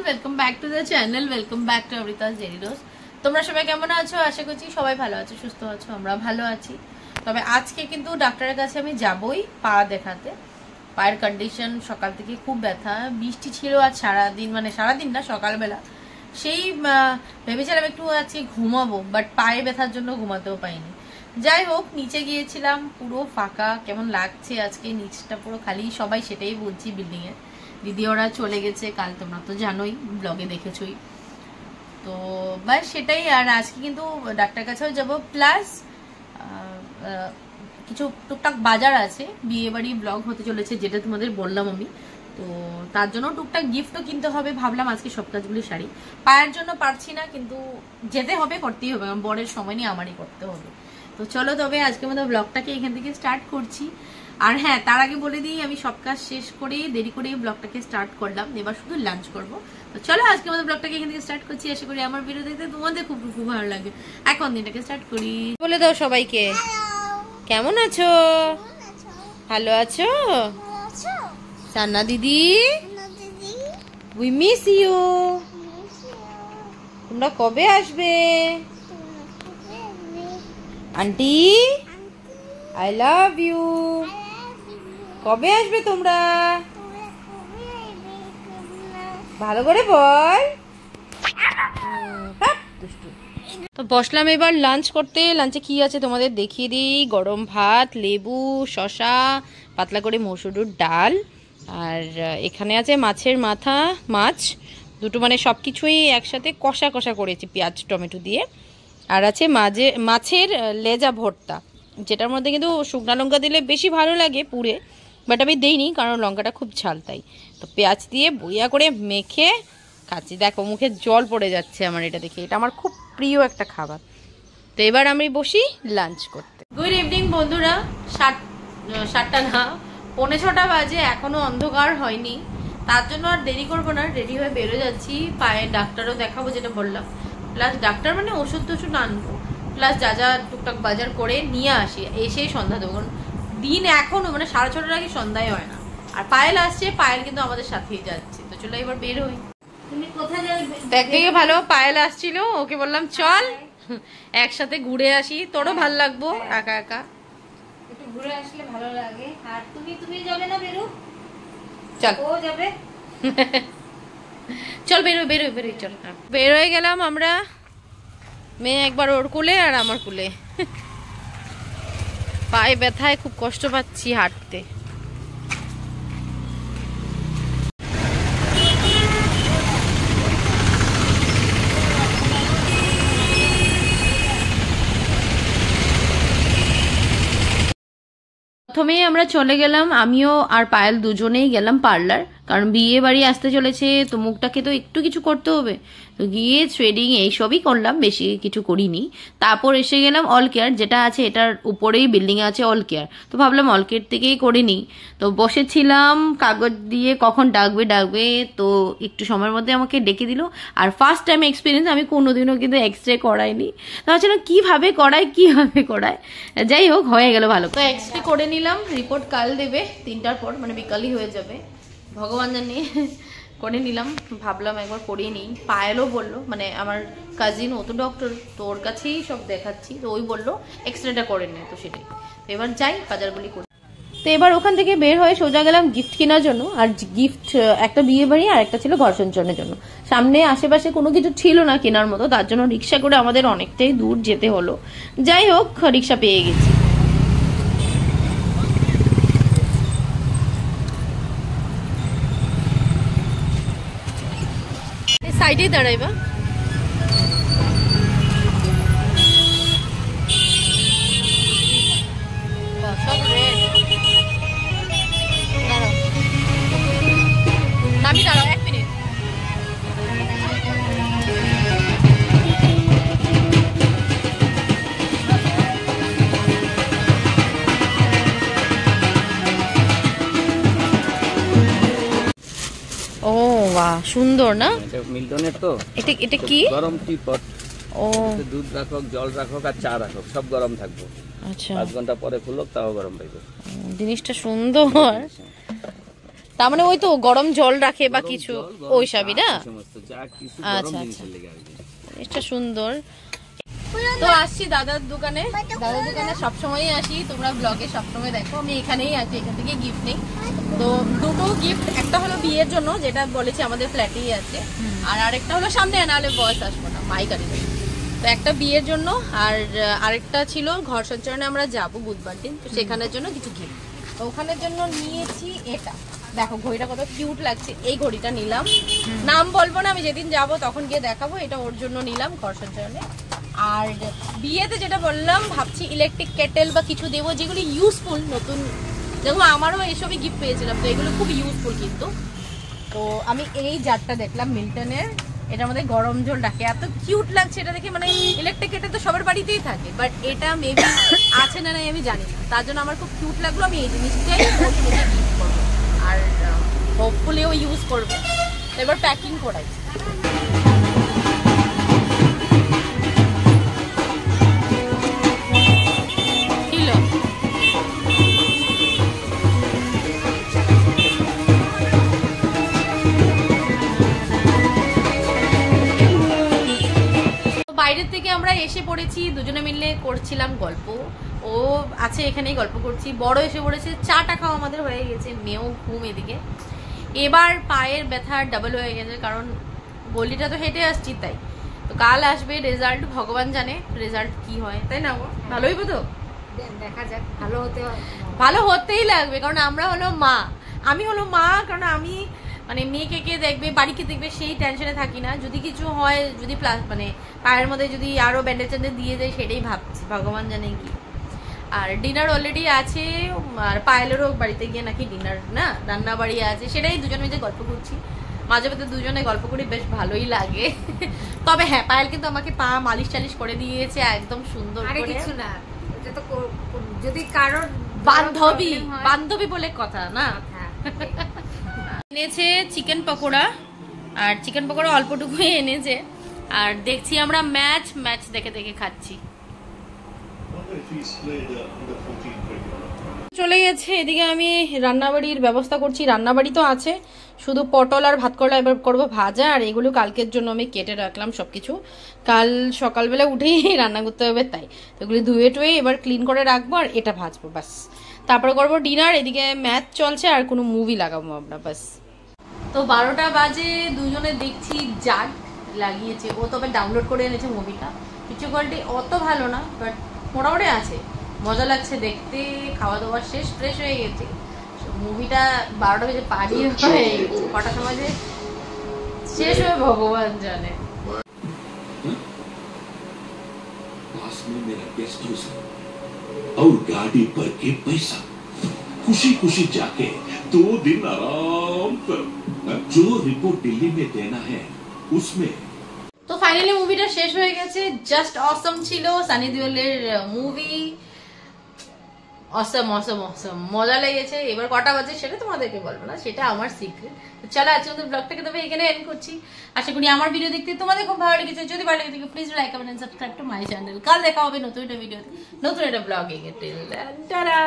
Welcome back to the channel, welcome back to Amrita's daily dose. তোমরা সবাই কেমন আছো? আশা করছি সবাই ভালো আছো, সুস্থ আছো, আমরা ভালো আছি। তবে আজকে কিন্তু ডাক্তারের কাছে আমি যাবই পা দেখাতে। পায়ের কন্ডিশন সকাল থেকে খুব ব্যথা, বৃষ্টি ছিল আর সারাদিন, মানে সারাদিন না, সকালবেলা সেই ভেবেছিলাম একটু আজকে ঘুমাবো, বাট পায়ে ব্যথার জন্য ঘুমাতেও পাইনি। যাই হোক, নিচে গিয়েছিলাম, পুরো ফাঁকা, কেমন লাগছে আজকে নিচটা পুরো খালি, সবাই সেটাই বলছি। বিল্ডিং এ দিদি ওরা চলে গেছে কাল, তোমরা তো জানোই, ব্লগে দেখেছই। তো বাস সেটাই। আর আজকে কিন্তু ডাক্তার কাছেও যাব, প্লাস কিছু টুকটাক বাজার আছে, বিয়ে বাড়ি ব্লগ হতে চলেছে, যেটা তোমাদের বললাম আমি। তো তার জন্য টুকটাক গিফটও কিনতে হবে, ভাবলাম আজকে সব কাজগুলি সারি। পায়ের জন্য পারছি না, কিন্তু যেতে হবে, করতেই হবে, বরের সময় নিয়ে আমারই করতে হবে। তো চলো তবে আজকের মতো ব্লগটাকে এখান থেকে স্টার্ট করছি। আর হ্যাঁ, তার আগে বলে দিই, আমি সব কাজ শেষ করে দেরি করে ব্লগটাকে স্টার্ট করলাম, এবার শুধু লাঞ্চ করব। তো চলো আজকের মতো ব্লগটাকে এখান থেকে স্টার্ট করছি। আশা করি আমার ভিডিও দেখতে তোমাদের খুব খুব ভালো লাগবে। এখন দিনটাকে স্টার্ট করি। বলে দাও সবাইকে, কেমন আছো? ভালো আছো? সান্না দিদি, উই মিস ইউ। তোমরা কবে আসবে? Aunty, I love you. কবে আসবে তোমরা? ভালো করে বল। তো বসলাম এবার লাঞ্চ করতে। লাঞ্চে কি আছে তোমাদের দেখিয়ে দিই। গরম ভাত, লেবু, শসা, পাতলা করে মসুরের ডাল, আর এখানে আছে মাছের মাথা, মাছ দুটো, মানে সব কিছুই একসাথে কষা কষা করেছি পেঁয়াজ টমেটো দিয়ে। আর আছে মাছের লেজা ভর্তা, যেটার মধ্যে কিন্তু শুকনো লঙ্কা দিলে বেশি ভালো লাগে পুড়ে, বাট আমি দেইনি কারণ লঙ্কাটা খুব ঝাল, তাই। তো পেঁয়াজ দিয়ে বইয়া করে মেখে খাচ্ছি। দেখো মুখে জল পড়ে যাচ্ছে আমার এটা দেখে, এটা আমার খুব প্রিয় একটা খাবার। তো এবার আমি বসি লাঞ্চ করতে। গুড ইভিনিং বন্ধুরা। 7টা না, 5:45 বাজে, এখনো অন্ধকার হয়নি। তার জন্য আর দেরি করবো না, রেডি হয়ে বেরো যাচ্ছি। পায়ে ডাক্তারও দেখাবো, যেটা বললাম, প্লাস ডাক্তার মানে ওষুধ টষুধ আনবো, প্লাস যা যা টুকটাক বাজার করে নিয়ে আসি, এসেই সন্ধ্যা দেবো। দিন এখনো মানে 6:30 আগে সন্ধ্যায় হয় না। আর পায়েল আসছে, পায়েল কিন্তু আমাদের সাথেই যাচ্ছে। তো চলো এবার বের হই। তুমি কোথায় যাবে? দেখ থেকে ভালো, পায়েল আসছিল, ওকে বললাম চল একসাথে ঘুরে আসি, তোরও ভাল লাগবো, একা একা একটু ঘুরে আসলে ভালো লাগে। আর তুমি যাবে না বেরো? চল ও যাবে। চল বেরোই চল। বের হয়ে গেলাম আমরা, মেয়ে একবার ওর কুলে আর আমার কুলে। পায়ে ব্যথায় খুব কষ্ট পাচ্ছি হাঁটতে। প্রথমেই আমরা চলে গেলাম, আমিও আর পায়েল দুজনেই গেলাম পার্লার, কারণ বিয়ে বাড়ি আসতে চলেছে, তো মুখটাকে তো একটু কিছু করতে হবে। তো গিয়ে থ্রেডিং এইসবই করলাম, বেশি কিছু করিনি। তারপর এসে গেলাম অল কেয়ার, যেটা আছে এটার উপরেই বিল্ডিং এ আছে অল কেয়ার, তো ভাবলাম অল কেয়ার থেকেই করে নিই। তো বসেছিলাম কাগজ দিয়ে, কখন ডাকবে, তো একটু সময়ের মধ্যে আমাকে ডেকে দিল। আর ফার্স্ট টাইম এক্সপিরিয়েন্স, আমি কোনোদিনও কিন্তু এক্সরে করাইনি, তো ভাবছিলাম কিভাবে করায়। যাই হোক, হয়ে গেল ভালো। তো এক্সরে করে নিলাম, রিপোর্ট কাল দেবে 3টার পর, মানে বিকালই হয়ে যাবে, ভগবান জানি। করে নিলাম, ভাবলাম একবার করিয়ে নিই। পায়েলও বললো, মানে আমার কাজিন, ও তো ডক্টর, তো ওর কাছেই সব দেখাচ্ছি, তো ওই বললো এক্সরেটা করে নে, তো সেটাই। তো এবার যাই বাজারগুলি করি। তো এবার ওখান থেকে বের হয়ে সোজা গেলাম গিফট কেনার জন্য। আর গিফট একটা বিয়ে বাড়ি আর একটা ছিল ঘর সঞ্চালনের জন্য। সামনে আশেপাশে কোনো কিছু ছিল না কেনার মতো, তার জন্য রিক্সা করে আমাদের অনেকটাই দূর যেতে হলো। যাই হোক, রিক্সা পেয়ে গেছি। সাইডে দাঁড়াইবা। সব রেড। দাঁড়াও 1 মিনিট। ও বাহ, সুন্দর না? এটা মিল্টনের তো। এটা কি? গরম টিপট। ও, দুধ রাখো, জল রাখো আর চা রাখো, সব গরম থাকবে। আচ্ছা, 5 ঘন্টা পরে খুলো, তাও গরম পাইবে। জিনিসটা সুন্দর। তার মানে ওই তো গরম জল রাখে বা কিছু, ওই সবই না? সমস্ত যা কিছু আচ্ছা, গরম আচ্ছা। জিনিসের লেগে আর কি। এটা সুন্দর। তো আসছি দাদার দোকানে। দাদার দোকানে সবসময়ই আসি, তোমরা ব্লগে সবসময় দেখো। আমি এখানেই আছি, এখান থেকে গিফট নেই। তো দুটো গিফট, একটা হলো বিয়ের জন্য, যেটা বলেছি আমাদের ফ্ল্যাটেই আছে, আর আরেকটা হলো সামনে, নাহলে বয়স আসবো না, মাইক আনি। তো একটা বিয়ের জন্য, আর আরেকটা ছিল ঘর সঞ্চারণে আমরা যাবো বুধবার দিন, তো সেখানের জন্য কিছু গিফট। তো ওখানের জন্য নিয়েছি এটা, দেখো ঘড়িটা কত কিউট লাগছে। এই ঘড়িটা নিলাম, নাম বলবো না, আমি যেদিন যাব তখন গিয়ে দেখাবো। এটা ওর জন্য নিলাম ঘর সঞ্চারণে। আর বিয়েতে যেটা বললাম, ভাবছি ইলেকট্রিক কেটেল বা কিছু দেবো যেগুলি ইউজফুল, নতুন। যেমন আমারও এইসবই গিফট পেয়েছিলাম, তো এগুলো খুব ইউজফুল কিন্তু। তো আমি এই জারটা দেখলাম মিল্টনের, এটার মধ্যে গরম জল রাখে, এত কিউট লাগছে এটা দেখে। মানে ইলেকট্রিক কেটেল তো সবার বাড়িতেই থাকে, বাট এটা মেবি আছে না নাই আমি জানি না, তার জন্য আমার খুব কিউট লাগলো। আমি এই জিনিসটাই গিফট করবো, আর হোপফুলি ও ইউজ করবে। এবার প্যাকিং করাই। বাইরের থেকে আমরা এসে পড়েছি, দুজনে মিলে করছিলাম গল্প। ও আছে এখানেই, গল্প করছি। বড় এসে পড়েছে, চাটা খাওয়া আমাদের হয়ে গেছে, মেয়েও ঘুম এদিকে। এবার পায়ের ব্যথা ডাবল হয়ে গেছে, কারণ গলিটা তো হেঁটে আসছি তাই। তো কাল আসবে রেজাল্ট, ভগবান জানে রেজাল্ট কি হয়, তাই না? ভালো হইব তো, দেখা যাক, ভালো হতে হবে। ভালো হতেই লাগবে, কারণ আমরা হলো মা, আমি হলো মা, কারণ আমি মানে মেয়েকে কে দেখবে, বাড়িকে দেখবে, সেই টেনশনে থাকি না। যদি কিছু হয়, যদি মানে পায়ের মধ্যে যদি আরো ব্যান্ডেজ ট্যান্ডেজ দিয়ে যায়, সেটাই ভাবছি, ভগবান জানে কি। আর ডিনার অলরেডি আছে, আর পায়েলেরও বাড়িতে গিয়ে নাকি ডিনার না রান্না বাড়ি আছে, সেটাই দুজন মিলে গল্প করছি। মাঝে মাঝে দুজনে গল্প করি, বেশ ভালোই লাগে। তবে হ্যাঁ, পায়েল কিন্তু আমাকে পা মালিশ টালিশ করে দিয়েছে একদম সুন্দর করে। কিছু না, এটা তো যদি কারোর বান্ধবী বলে কথা না। এনেছে চিকেন পকোড়া, আর চিকেন পকোড়া অল্পটুকুই এনেছে। আর দেখছি আমরা ম্যাচ দেখে দেখে খাচ্ছি। চলে গেছে এদিকে, আমি রান্নাবাড়ির ব্যবস্থা করছি। রান্নাবাড়ি তো আছে, শুধু পটল আর ভাত করলা এবার করবো ভাজা, আর এগুলো কালকের জন্য আমি কেটে রাখলাম সবকিছু। কাল সকালবেলা উঠেই রান্না করতে হবে, তাই তো এগুলি ধুয়ে টুয়ে এবার ক্লিন করে রাখবো, আর এটা ভাজবো ব্যাস। তারপরে করবো ডিনার। এদিকে ম্যাচ চলছে, আর কোনো মুভি লাগাবো আমরা ব্যাস। তো 12টা বাজে, দুজনে দেখছি জাগ লাগিয়েছে। ও তবে ডাউনলোড করে এনেছে মুভিটা, পিকচার কোয়ালিটি অত ভালো না, বাট মোটামুটি আছে, মজা লাগছে দেখতে। খাওয়া দাওয়া শেষ, ফ্রেশ হয়ে গেছে। মুভিটা 12টা বেজে পারি হয়ে গেছে, কটার সময় যে শেষ হয়ে ভগবান জানে। पास में मेरा गेस्ट हाउस है और गाड़ी पर के पैसा, खुशी खुशी जाके 2 दिन आराम कर। जो रिपोर्ट दिल्ली में देना है उसमें। তো ফাইনালি মুভিটা শেষ হয়ে গেছে, জাস্ট অসম ছিল। সানি দেওলের মুভি অসম অসম অসম, মজা লেগেছে। এবার কটা বাজে সেটা তোমাদেরকে বলবো না, সেটা আমার সিক্রেট। তো চলো আজকে আমাদের ব্লগটাকে তবে এখানে এন্ড করছি। আশা করি আমার ভিডিও দেখতে তোমাদের খুব ভালো লেগেছে। যদি ভালো লেগে থাকে please like comment and subscribe to my channel. কাল দেখা হবে নতুন একটা ভিডিও, নতুন একটা ব্লগে। Till then tata.